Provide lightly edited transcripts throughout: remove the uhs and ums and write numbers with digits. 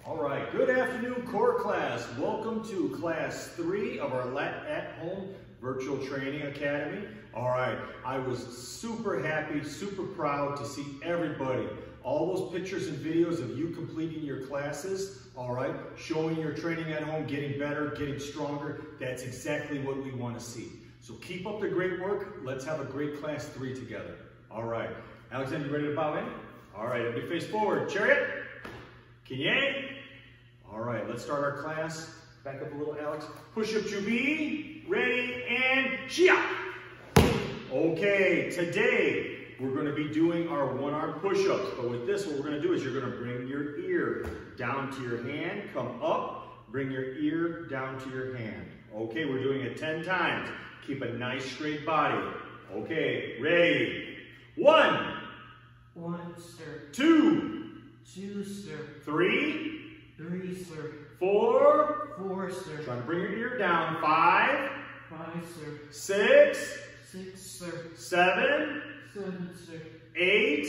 All right, good afternoon, core class. Welcome to class 3 of our at-home virtual training academy. All right, I was super happy, super proud to see everybody. All those pictures and videos of you completing your classes, all right, showing your training at home, getting better, getting stronger. That's exactly what we want to see. So keep up the great work. Let's have a great class 3 together. All right, Alexander, you ready to bow in? All right, everybody face forward. Chariot, Kinye. All right, let's start our class. Back up a little, Alex. Push-up Jubi. Ready, and Shia. Okay, today we're going to be doing our one-arm push-ups. But with this, what we're going to do is you're going to bring your ear down to your hand, come up, bring your ear down to your hand. Okay, we're doing it 10 times. Keep a nice straight body. Okay, ready. 1. 1, sir. 2. 2, sir. 3. 3, sir. 4. 4, sir. Trying to bring your ear down. 5. 5, sir. 6. 6, sir. 7. 7, sir. 8.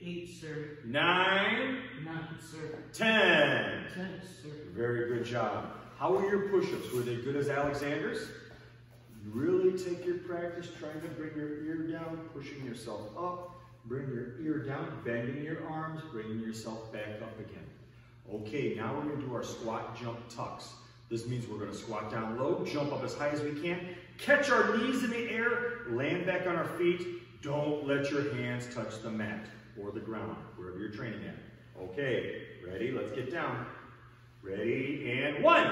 8, sir. 9. 9, sir. 10. 10, sir. Very good job. How were your push-ups? Were they good as Alexander's? Really take your practice trying to bring your ear down, pushing yourself up, bring your ear down, bending your arms, bringing yourself back up again. Okay, now we're going to do our squat, jump, tucks. This means we're going to squat down low, jump up as high as we can, catch our knees in the air, land back on our feet. Don't let your hands touch the mat or the ground, wherever you're training at. Okay, ready? Let's get down. Ready, and 1.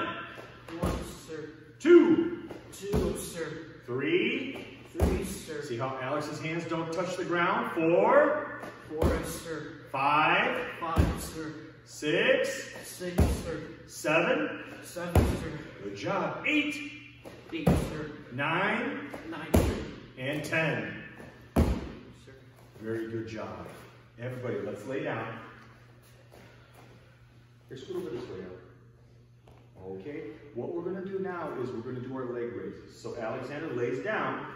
1, sir. 2. 2, sir. 3. 3, sir. See how Alex's hands don't touch the ground? 4. 4, sir. 5. 5, sir. 6. 6, sir. 7. 7, sir. Good job. 8. 8, sir. 9. 9, sir. And 10. Sir. Very good job. Everybody, let's lay down. Here, scoot over this way up. Okay, what we're going to do now is we're going to do our leg raises. So Alexander lays down.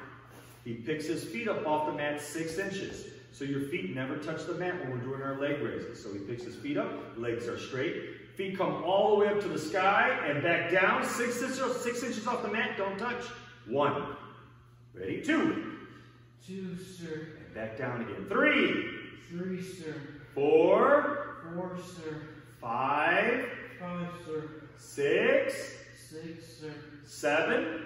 He picks his feet up off the mat 6 inches. So your feet never touch the mat when we're doing our leg raises. So he picks his feet up, legs are straight. Feet come all the way up to the sky and back down. 6 inches off the mat, don't touch. 1. Ready? 2. 2, sir. And back down again. 3. 3, sir. 4. 4, sir. 5. 5, sir. 6. 6, sir. 7.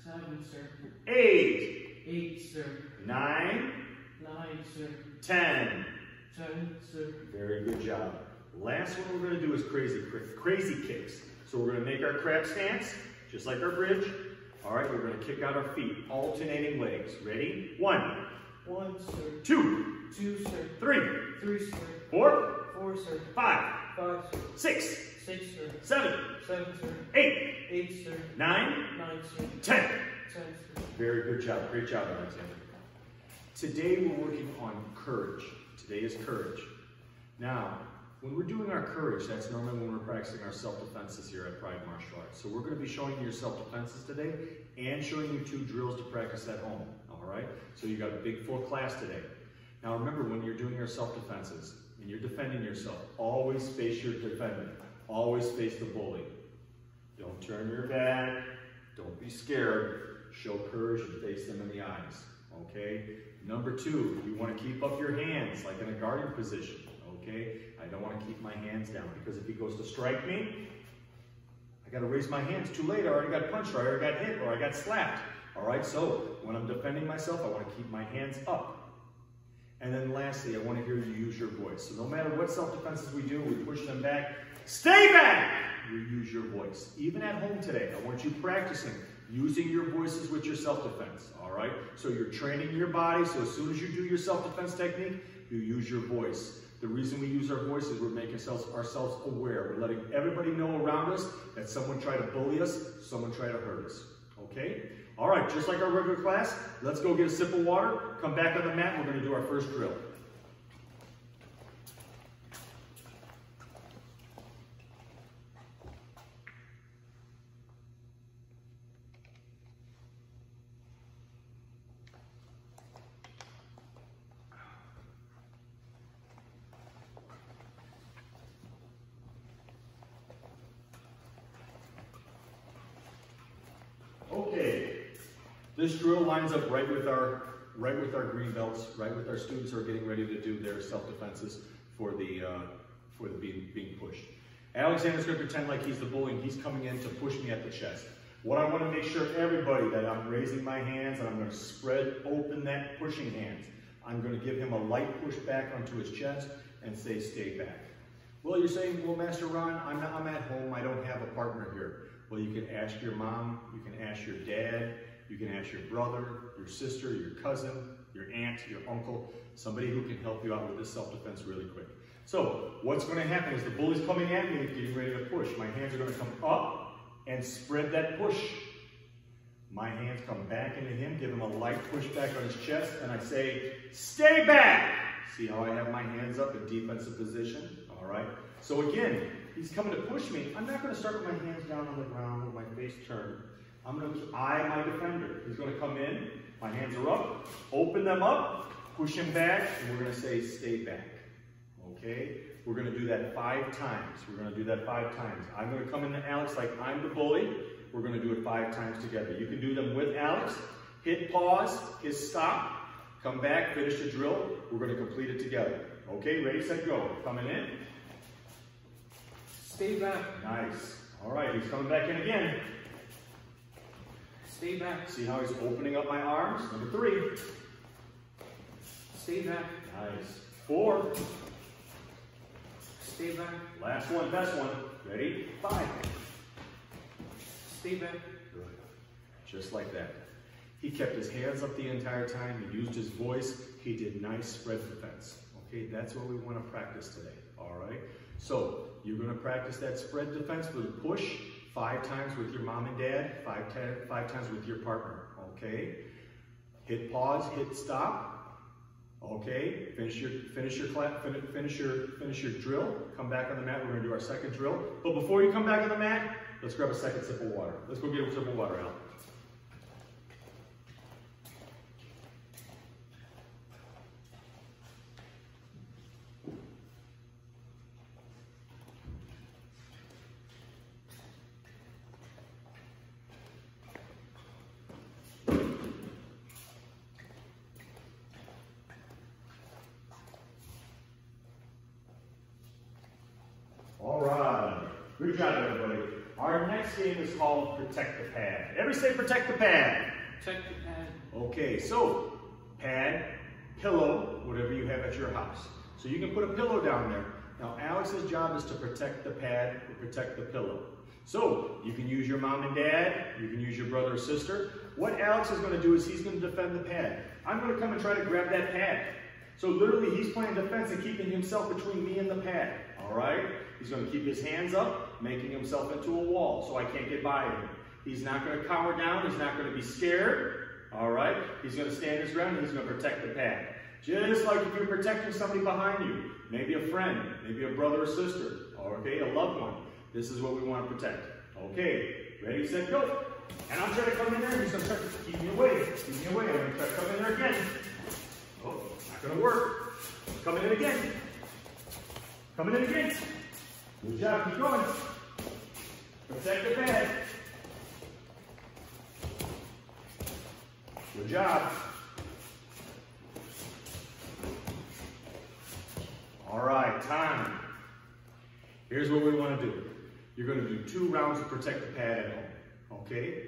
7, sir. 8. 8, sir. 9. 9, sir. 10. 10, sir. Very good job. Last one we're going to do is crazy kicks. So we're going to make our crab stance, just like our bridge. All right, we're going to kick out our feet, alternating legs. Ready? 1. 1, sir. 2. 2, sir. 3. 3, sir. 4. 4, sir. 5. 5, sir. 6. 6, sir. 7. 7, sir. 8. 8, sir. 9. 9, sir. 10. 10, sir. Very good job. Great job, Alexander. Today we're working on courage. Today is courage. Now, when we're doing our courage, that's normally when we're practicing our self-defenses here at Pride Martial Arts. So we're going to be showing you your self-defenses today and showing you 2 drills to practice at home. All right? So you got a big full class today. Now remember, when you're doing your self-defenses and you're defending yourself, always face your defendant. Always face the bully. Don't turn your back. Don't be scared. Show courage and face them in the eyes. Okay? Number 2, you want to keep up your hands like in a guarding position. Okay? I don't want to keep my hands down because if he goes to strike me, I got to raise my hands. Too late, I already got punched, or I already got hit, or I got slapped. All right? So when I'm defending myself, I want to keep my hands up. And then lastly, I want to hear you use your voice. So no matter what self-defenses we do, we push them back. Stay back! You use your voice. Even at home today, I want you practicing using your voices with your self-defense, all right? So you're training your body, so as soon as you do your self-defense technique, you use your voice. The reason we use our voice is we're making ourselves aware. We're letting everybody know around us that someone tried to bully us, someone tried to hurt us, okay? All right, just like our regular class, let's go get a sip of water, come back on the mat, and we're gonna do our first drill. This drill lines up right with our green belts, right with our students who are getting ready to do their self-defenses for the being pushed. Alexander's going to pretend like he's the bully and he's coming in to push me at the chest. What I want to make sure everybody that I'm raising my hands and I'm going to spread open that pushing hands. I'm going to give him a light push back onto his chest and say, stay back. Well, you're saying, well, Master Ron, I'm at home. I don't have a partner here. Well, you can ask your mom, you can ask your dad, you can ask your brother, your sister, your cousin, your aunt, your uncle, somebody who can help you out with this self-defense really quick. So what's going to happen is the bully's coming at me, getting ready to push. My hands are going to come up and spread that push. My hands come back into him, give him a light push back on his chest, and I say, stay back. See how I have my hands up in defensive position? All right. So again, he's coming to push me. I'm not going to start with my hands down on the ground with my face turned. I'm going to eye my defender. He's going to come in. My hands are up. Open them up. Push him back, and we're going to say, stay back. Okay? We're going to do that 5 times. We're going to do that 5 times. I'm going to come into Alex like I'm the bully. We're going to do it 5 times together. You can do them with Alex. Hit pause, hit stop, come back, finish the drill. We're going to complete it together. Okay, ready, set, go. Coming in. Stay back. Nice. All right, he's coming back in again. Stay back. See how he's opening up my arms? Number 3. Stay back. Nice. 4. Stay back. Last one, best one. Ready? 5. Stay back. Good. Just like that. He kept his hands up the entire time. He used his voice. He did nice spread defense. Okay, that's what we want to practice today. All right? So, you're going to practice that spread defense with a push 5 times with your mom and dad, 5 times with your partner. Okay? Hit pause, hit stop. Okay, finish your drill. Come back on the mat. We're going to do our second drill. But before you come back on the mat, let's grab a second sip of water. Let's go get a sip of water, Al. All right, good job, everybody. Our next game is called Protect the Pad. Everybody say protect the pad. Protect the pad. Okay, so pad, pillow, whatever you have at your house. So you can put a pillow down there. Now Alex's job is to protect the pad or protect the pillow. So you can use your mom and dad, you can use your brother or sister. What Alex is going to do is he's going to defend the pad. I'm going to come and try to grab that pad. So literally he's playing defense and keeping himself between me and the pad. All right? He's going to keep his hands up, making himself into a wall so I can't get by him. He's not going to cower down. He's not going to be scared. All right? He's going to stand his ground and he's going to protect the pad. Just like if you're protecting somebody behind you, maybe a friend, maybe a brother or sister, or okay, a loved one. This is what we want to protect. Okay, ready, set, go. And I'm trying to come in there and he's going to try to keep me away. Keep me away. I'm going to try to come in there again. Oh, not going to work. Coming in again. Coming in again. Good job, keep going. Protect the pad. Good job. All right, time. Here's what we want to do. You're going to do 2 rounds to protect the pad at home, okay?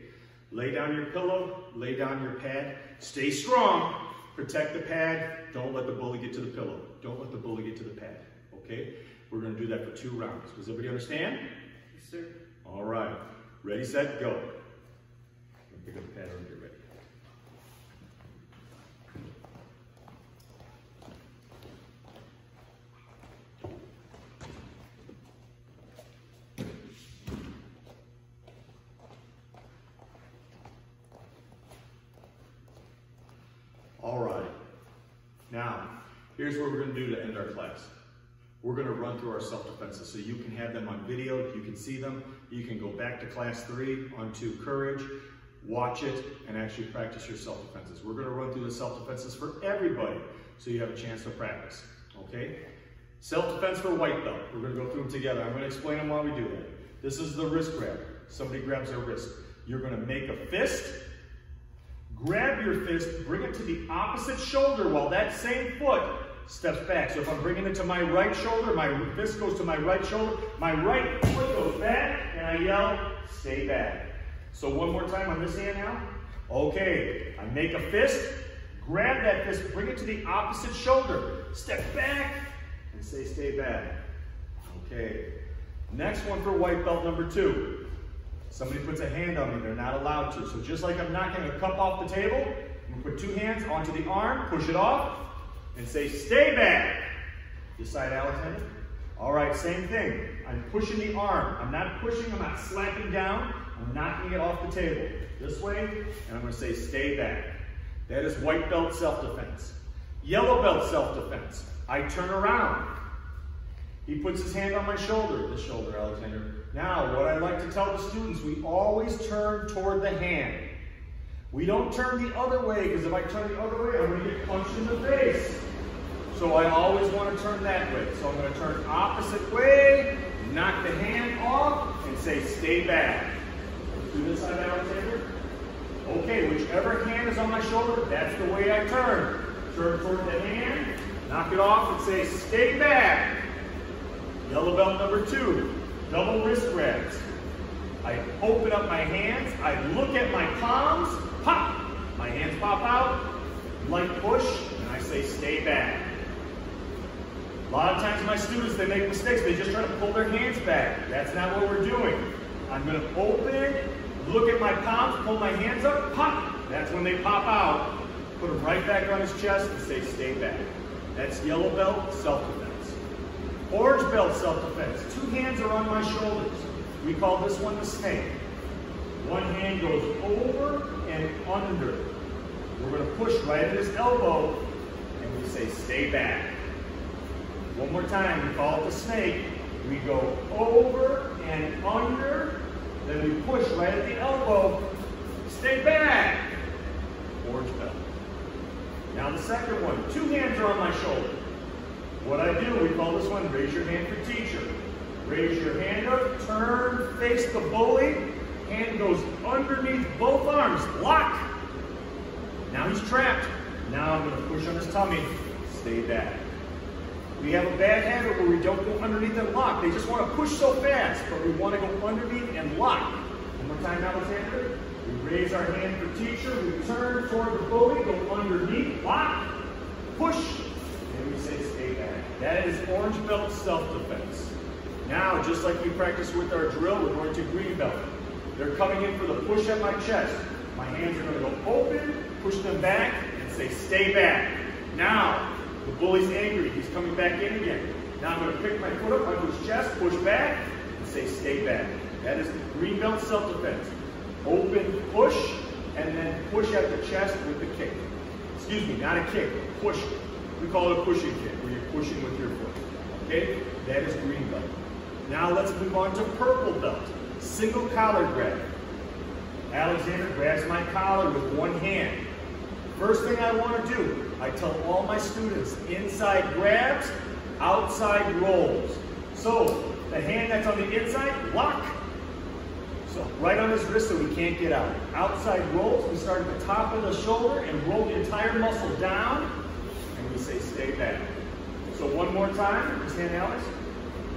Lay down your pillow, lay down your pad. Stay strong. Protect the pad. Don't let the bully get to the pillow. Don't let the bully get to the pad, okay? We're going to do that for 2 rounds. Does everybody understand? Yes, sir. All right. Ready, set, go. Pick up the pad and get ready. All right. Now, here's what we're going to do to end our class. We're going to run through our self-defenses so you can have them on video, you can see them, you can go back to class 3 onto courage, watch it, and actually practice your self-defenses. We're going to run through the self-defenses for everybody so you have a chance to practice, okay? Self-defense for white belt. We're going to go through them together. I'm going to explain them while we do that. This is the wrist grab. Somebody grabs their wrist. You're going to make a fist, Grab your fist, bring it to the opposite shoulder while that same foot steps back. So if I'm bringing it to my right shoulder, my fist goes to my right shoulder, my right foot goes back, and I yell, stay back. So one more time on this hand now. Okay, I make a fist, grab that fist, bring it to the opposite shoulder, step back, and say stay back. Okay, next one for white belt number 2. Somebody puts a hand on me, they're not allowed to. So just like I'm knocking a cup off the table, I'm gonna put 2 hands onto the arm, push it off, and say, stay back. Decide, Alexander? All right, same thing. I'm pushing the arm. I'm not pushing, I'm not slapping down, I'm knocking it off the table. This way, and I'm gonna say, stay back. That is white belt self-defense. Yellow belt self-defense. I turn around. He puts his hand on my shoulder, this shoulder, Alexander. Now, what I like to tell the students, we always turn toward the hand. We don't turn the other way, because if I turn the other way, I'm going to get punched in the face. So I always want to turn that way. So I'm going to turn opposite way, knock the hand off, and say, stay back. Do this side, Alexander. Okay, whichever hand is on my shoulder, that's the way I turn. Turn toward the hand, knock it off, and say, stay back. Yellow belt number 2, double wrist grabs. I open up my hands, I look at my palms, pop! My hands pop out, light push, and I say stay back. A lot of times my students, they make mistakes, they just try to pull their hands back. That's not what we're doing. I'm going to open, look at my palms, pull my hands up, pop! That's when they pop out. Put them right back on his chest and say stay back. That's yellow belt, self-defense. Orange belt self-defense. 2 hands are on my shoulders. We call this one the snake. One hand goes over and under. We're going to push right at his elbow, and we say stay back. One more time, we call it the snake. We go over and under, then we push right at the elbow, stay back. Orange belt. Now the second one, 2 hands are on my shoulder. What I do, we call this one raise your hand for teacher. Raise your hand up, turn, face the bully, hand goes underneath both arms, lock. Now he's trapped. Now I'm going to push on his tummy, stay back. We have a bad habit where we don't go underneath and lock. They just want to push so fast, but we want to go underneath and lock. One more time, Alexander. We raise our hand for teacher, we turn toward the bully, go underneath, lock, push, and we say stay back. That is orange belt self-defense. Now, just like we practiced with our drill, we're going to green belt. They're coming in for the push at my chest. My hands are going to go open, push them back, and say stay back. Now, the bully's angry. He's coming back in again. Now I'm going to pick my foot up onto his chest, push back, and say stay back. That is green belt self-defense. Open, push, and then push at the chest with the kick. Excuse me, not a kick, a push. We call it a pushing kick, where you're pushing with your foot. Okay? That is green belt. Now let's move on to purple belt. Single collar grab. Alexander grabs my collar with one hand. First thing I want to do, I tell all my students, inside grabs, outside rolls. So, the hand that's on the inside, lock. So, right on his wrist so he can't get out. Outside rolls, we start at the top of the shoulder and roll the entire muscle down, and we say stay back. So one more time, just hand Alex.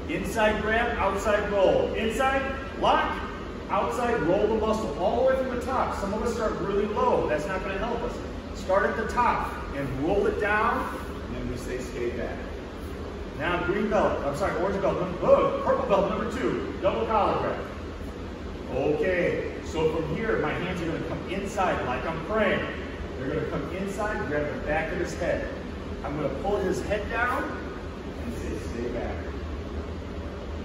Inside grab, outside roll. Inside, lock, outside roll the muscle, all the way from the top. Some of us start really low, that's not going to help us. Start at the top and roll it down, and then we say stay back. Now green belt, orange belt, purple belt number 2, double collar grab. Okay, so from here, my hands are going to come inside like I'm praying. They're going to come inside, grab the back of his head. I'm going to pull his head down and say stay back.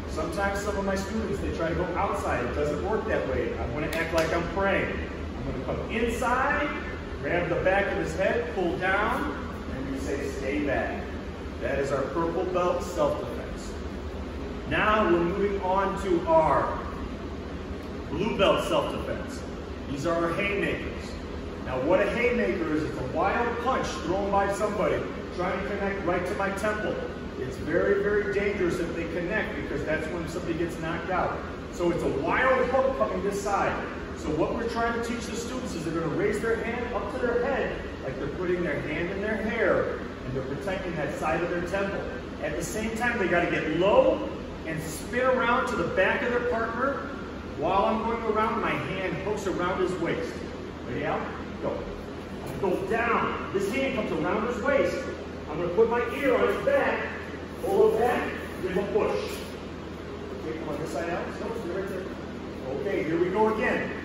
Sometimes some of my students, they try to go outside. It doesn't work that way. I'm going to act like I'm praying. I'm going to come inside, grab the back of his head, pull down, and we say stay back. That is our purple belt self-defense. Now we're moving on to our blue belt self-defense. These are our haymakers. Now what a haymaker is, it's a wild punch thrown by somebody trying to connect right to my temple. It's very, very dangerous if they connect because that's when somebody gets knocked out. So it's a wild hook coming this side. So what we're trying to teach the students is they're going to raise their hand up to their head like they're putting their hand in their hair and they're protecting that side of their temple. At the same time, they got to get low and spin around to the back of their partner. While I'm going around, my hand hooks around his waist. Ready out? Go. Go down. This hand comes around his waist. I'm going to put my ear on his back, pull it back, give him a push. Okay, come on this side out. So, stay right there. Okay, here we go again.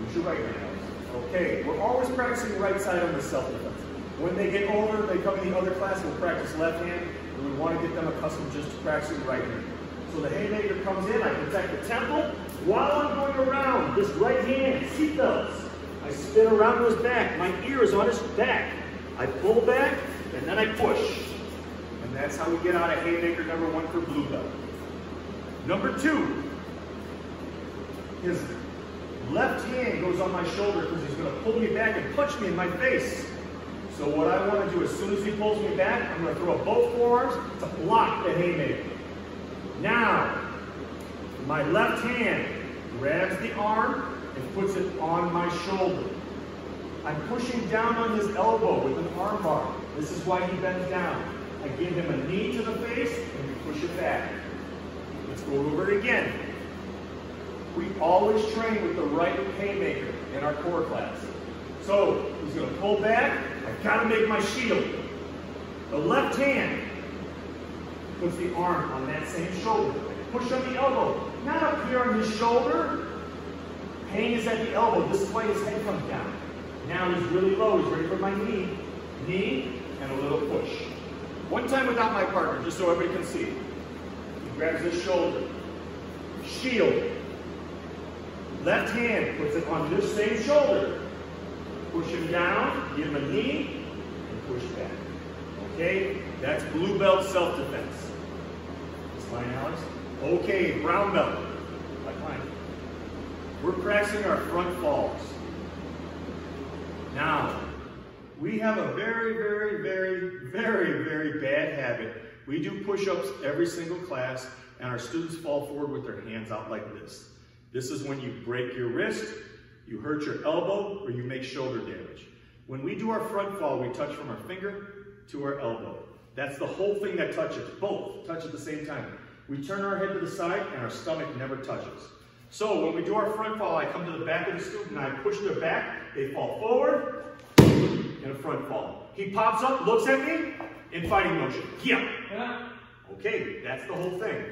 Use your right hand. Okay, we're always practicing right side on the self-defense. When they get older, they come in the other class, we'll practice left hand, and we want to get them accustomed just to practicing right hand. So the haymaker comes in, I protect the temple. While I'm going around, this right hand, seatbelts. I spin around to his back. My ear is on his back. I pull back, and then I push. And that's how we get out of haymaker number 1 for blue belt. Number 2, his left hand goes on my shoulder because he's going to pull me back and punch me in my face. So what I want to do, as soon as he pulls me back, I'm going to throw up both forearms to block the haymaker. Now, my left hand grabs the arm and puts it on my shoulder. I'm pushing down on his elbow with an arm bar. This is why he bends down. I give him a knee to the face and we push it back. Let's go over it again. We always train with the right haymaker in our core class. So he's going to pull back. I've got to make my shield. The left hand puts the arm on that same shoulder. Push on the elbow. Not up here on his shoulder. Pain is at the elbow. This is why his head comes down. Now he's really low. He's ready for my knee. Knee and a little push. One time without my partner, just so everybody can see. He grabs his shoulder. Shield. Left hand puts it on this same shoulder. Push him down, give him a knee, and push back. Okay? That's blue belt self-defense. That's fine, Alex. Okay, brown belt. Like mine. We're practicing our front falls. Now, we have a very, very, very, very, very bad habit. We do push-ups every single class, and our students fall forward with their hands out like this. This is when you break your wrist, you hurt your elbow, or you make shoulder damage. When we do our front fall, we touch from our finger to our elbow. That's the whole thing that touches. Both touch at the same time. We turn our head to the side, and our stomach never touches. So when we do our front fall, I come to the back of the student, and I push their back. They fall forward in a front fall. He pops up, looks at me, in fighting motion. Yeah. Okay, that's the whole thing.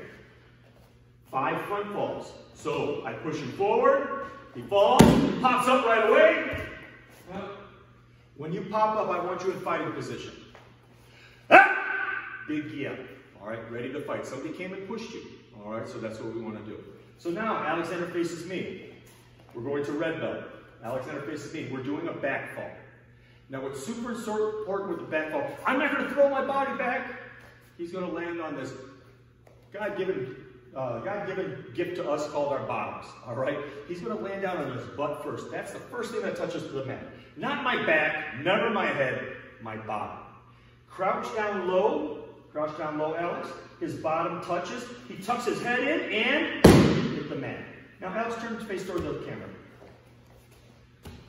5 front falls. So I push him forward, he falls, pops up right away. When you pop up, I want you in fighting position. Big yeah. All right, ready to fight. Somebody came and pushed you. All right, so that's what we want to do. So now Alexander faces me. We're going to red belt. Alexander faces me. We're doing a back fall. Now what's super important with the back fall, I'm not going to throw my body back. He's going to land on this God-given gift to us called our bottoms, all right? He's going to land down on his butt first. That's the first thing that touches the mat. Not my back, never my head, my bottom. Crouch down low, Alex. His bottom touches. He tucks his head in and hit the mat. Now, Alex, turn his face toward the camera.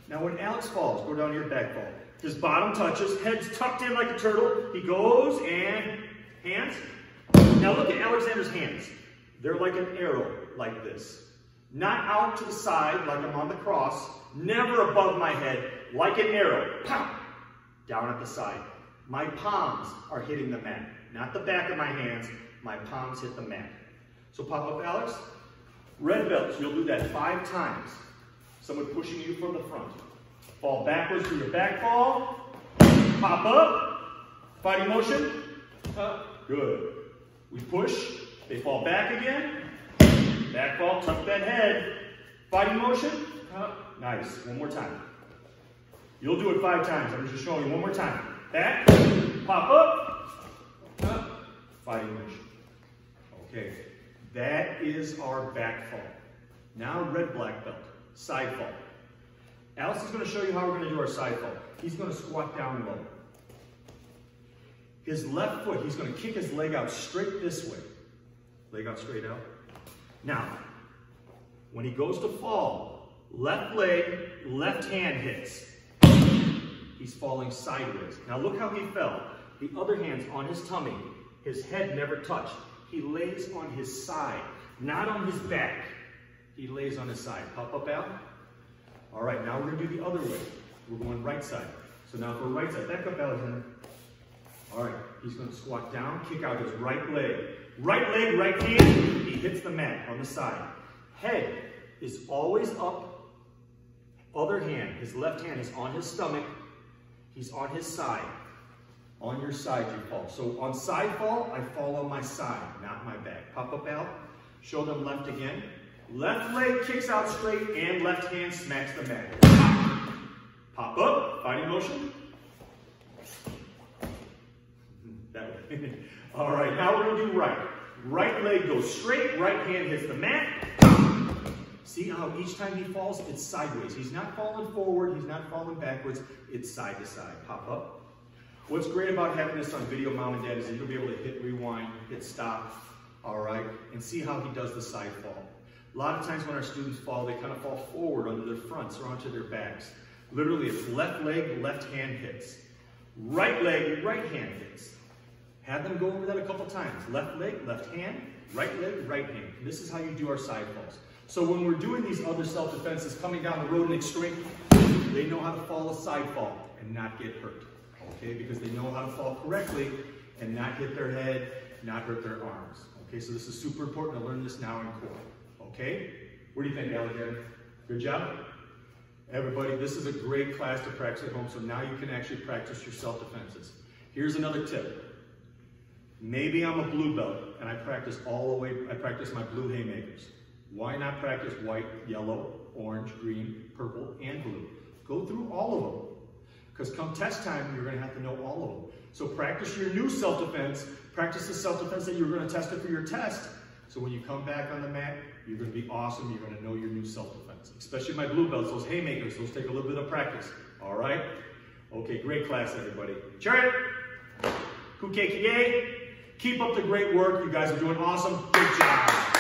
Now, when Alex falls, go down to your back fall. His bottom touches, head's tucked in like a turtle. He goes and hands. Now, look at Alexander's hands. They're like an arrow, like this. Not out to the side, like I'm on the cross. Never above my head, like an arrow. Pow! Down at the side. My palms are hitting the mat. Not the back of my hands. My palms hit the mat. So pop up, Alex. Red belts, you'll do that 5 times. Someone pushing you from the front. Fall backwards to your back fall. Pop up. Fighting motion. Good. We push. They fall back again. Back fall, tuck that head. Fighting motion. Nice. One more time. You'll do it 5 times. I'm just showing you one more time. Back. Pop up. Fighting motion. Okay. That is our back fall. Now red black belt. Side fall. Alex is going to show you how we're going to do our side fall. He's going to squat down low. His left foot, he's going to kick his leg out straight this way. Leg out straight out. Now, when he goes to fall, Left leg, left hand hits. He's falling sideways. Now look how he fell. The other hand's on his tummy. His head never touched. He lays on his side, not on his back. He lays on his side. Pop up out. All right, now we're gonna do the other way. We're going right side. So now for right side, back up, Alexander. All right, he's gonna squat down, kick out his right leg. Right leg, right hand, he hits the mat on the side. Head is always up. Other hand, his left hand is on his stomach. He's on his side. On your side you fall. So on side fall, I fall on my side, not my back. Pop up out, show them left again. Left leg kicks out straight and left hand smacks the mat. Pop up, fighting motion. That way. All right, now we're gonna do right. Right leg goes straight, right hand hits the mat. See how each time he falls, it's sideways. He's not falling forward, he's not falling backwards, it's side to side. Pop up. What's great about having this on video, Mom and Dad, is that you'll be able to hit rewind, hit stop, all right, and see how he does the side fall. A lot of times when our students fall, they kind of fall forward onto their fronts or onto their backs. Literally, it's left leg, left hand hits. Right leg, right hand hits. Have them go over that a couple times. Left leg, left hand, right leg, right hand. And this is how you do our side falls. So when we're doing these other self-defenses coming down the road in extreme, they know how to fall a side fall and not get hurt. Okay, because they know how to fall correctly and not hit their head, not hurt their arms. Okay, so this is super important to learn this now in core. Okay, what do you think, Alexander? Good job? Everybody, this is a great class to practice at home, so now you can actually practice your self-defenses. Here's another tip. Maybe I'm a blue belt and I practice all the way, I practice my blue haymakers. Why not practice white, yellow, orange, green, purple, and blue? Go through all of them. Because come test time, you're going to have to know all of them. So practice your new self-defense. Practice the self-defense that you're going to test it for your test. So when you come back on the mat, you're going to be awesome. You're going to know your new self-defense. Especially my blue belts, those haymakers. Those take a little bit of practice. All right? Okay, great class, everybody. Chart. Kukekie. Keep up the great work. You guys are doing awesome. Good job.